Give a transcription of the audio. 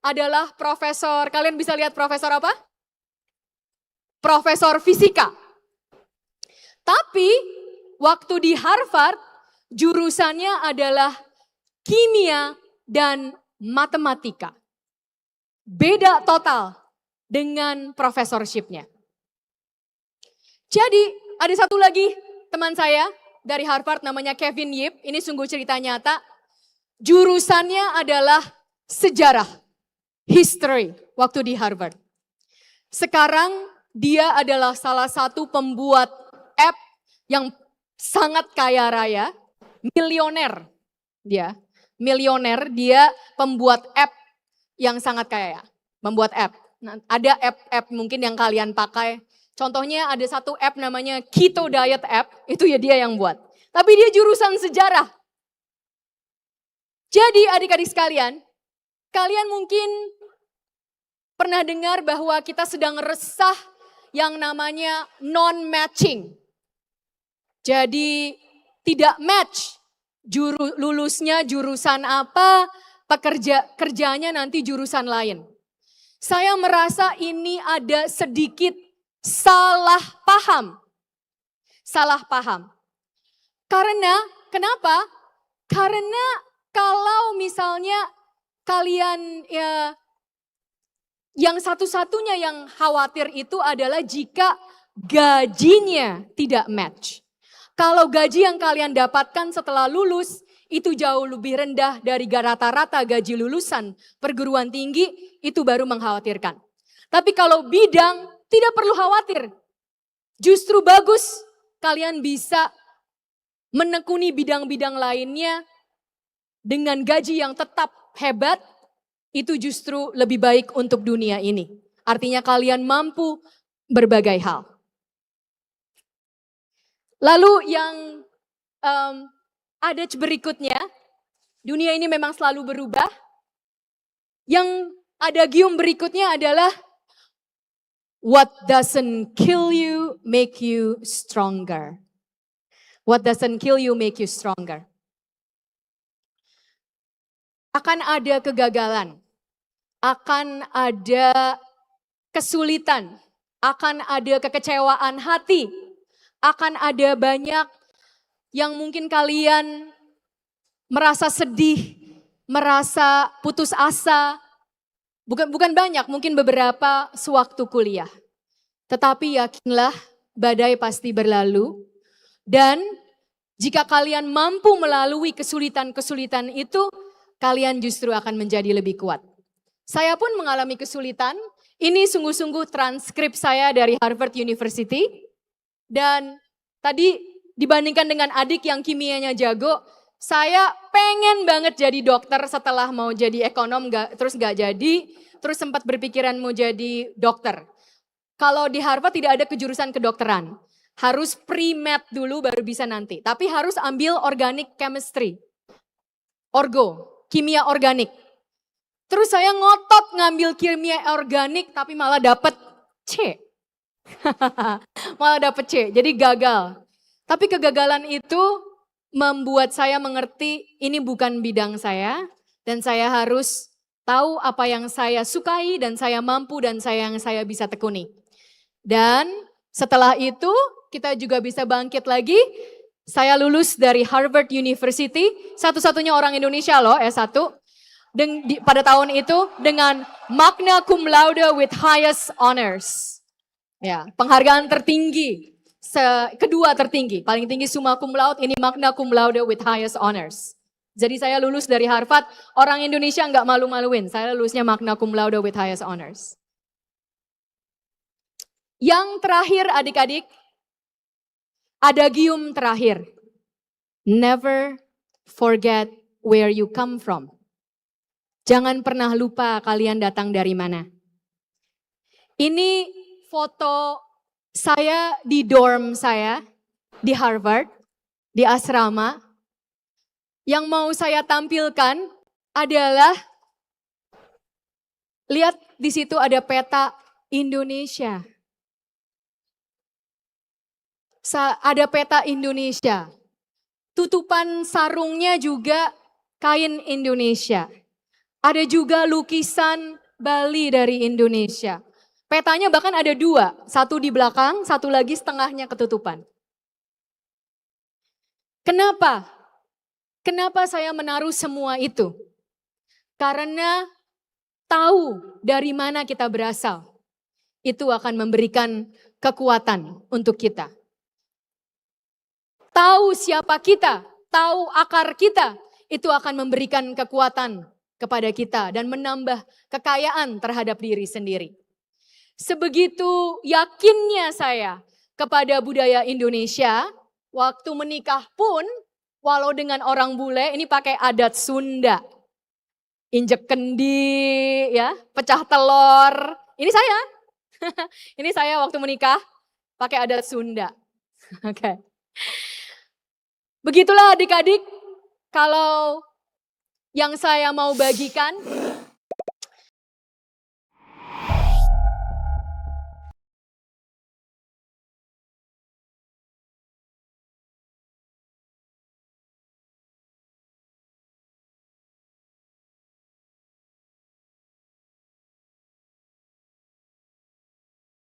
adalah profesor, kalian bisa lihat profesor apa? Profesor fisika. Tapi waktu di Harvard, jurusannya adalah kimia dan matematika. Beda total dengan profesorship-nya. Jadi ada satu lagi teman saya dari Harvard namanya Kevin Yip. Ini sungguh cerita nyata. Jurusannya adalah sejarah, history waktu di Harvard. Sekarang dia adalah salah satu pembuat app yang sangat kaya raya, milioner dia. Milioner, dia pembuat app yang sangat kaya, membuat app. Nah, ada app mungkin yang kalian pakai. Contohnya ada satu app namanya Keto Diet App, itu ya dia yang buat. Tapi dia jurusan sejarah. Jadi adik-adik sekalian, kalian mungkin pernah dengar bahwa kita sedang resah yang namanya non-matching. Jadi tidak match lulusnya jurusan apa, kerjanya nanti jurusan lain. Saya merasa ini ada sedikit salah paham. Salah paham. Karena, kenapa? Karena kalau misalnya kalian ya, yang satu-satunya yang khawatir itu adalah jika gajinya tidak match. Kalau gaji yang kalian dapatkan setelah lulus itu jauh lebih rendah dari rata-rata gaji lulusan perguruan tinggi, itu baru mengkhawatirkan. Tapi kalau bidang tidak perlu khawatir. Justru bagus kalian bisa menekuni bidang-bidang lainnya dengan gaji yang tetap hebat, itu justru lebih baik untuk dunia ini. Artinya kalian mampu berbagai hal. Lalu yang ada berikutnya, dunia ini memang selalu berubah. Yang adagium berikutnya adalah what doesn't kill you make you stronger. What doesn't kill you make you stronger. Akan ada kegagalan, akan ada kesulitan, akan ada kekecewaan hati, akan ada banyak yang mungkin kalian merasa sedih, merasa putus asa. Bukan banyak, mungkin beberapa sewaktu kuliah. Tetapi yakinlah badai pasti berlalu. Dan jika kalian mampu melalui kesulitan-kesulitan itu, kalian justru akan menjadi lebih kuat. Saya pun mengalami kesulitan. Ini sungguh-sungguh transkrip saya dari Harvard University. Dan tadi dibandingkan dengan adik yang kimianya jago, saya pengen banget jadi dokter setelah mau jadi ekonom, terus gak jadi, terus sempat berpikiran mau jadi dokter. Kalau di Harvard tidak ada kejurusan kedokteran, harus pre-med dulu baru bisa nanti. Tapi harus ambil organic chemistry, kimia organik. Terus saya ngotot ngambil kimia organik tapi malah dapet C. Malah dapet C, jadi gagal. Tapi kegagalan itu membuat saya mengerti ini bukan bidang saya. Dan saya harus tahu apa yang saya sukai dan saya mampu dan yang saya bisa tekuni. Dan setelah itu kita juga bisa bangkit lagi. Saya lulus dari Harvard University, satu-satunya orang Indonesia loh S1. Pada tahun itu dengan magna cum laude with highest honors. Ya, penghargaan tertinggi, kedua tertinggi, paling tinggi summa cum laude, ini magna cum laude with highest honors. Jadi saya lulus dari Harvard, orang Indonesia nggak malu-maluin, saya lulusnya magna cum laude with highest honors. Yang terakhir adik-adik, adagium terakhir, never forget where you come from. Jangan pernah lupa kalian datang dari mana. Ini foto saya di dorm saya di Harvard, di asrama. Yang mau saya tampilkan adalah, lihat di situ ada peta Indonesia. Ada peta Indonesia. Tutupan sarungnya juga kain Indonesia. Ada juga lukisan Bali dari Indonesia. Petanya bahkan ada dua, satu di belakang, satu lagi setengahnya ketutupan. Kenapa? Kenapa saya menaruh semua itu? Karena tahu dari mana kita berasal. Itu akan memberikan kekuatan untuk kita. Tahu siapa kita, tahu akar kita, itu akan memberikan kekuatan kepada kita dan menambah kekayaan terhadap diri sendiri. Sebegitu yakinnya saya kepada budaya Indonesia, waktu menikah pun walau dengan orang bule ini pakai adat Sunda. Injek kendi, ya, pecah telur. Ini saya. Ini saya waktu menikah pakai adat Sunda. Oke. Begitulah adik-adik, kalau yang saya mau bagikan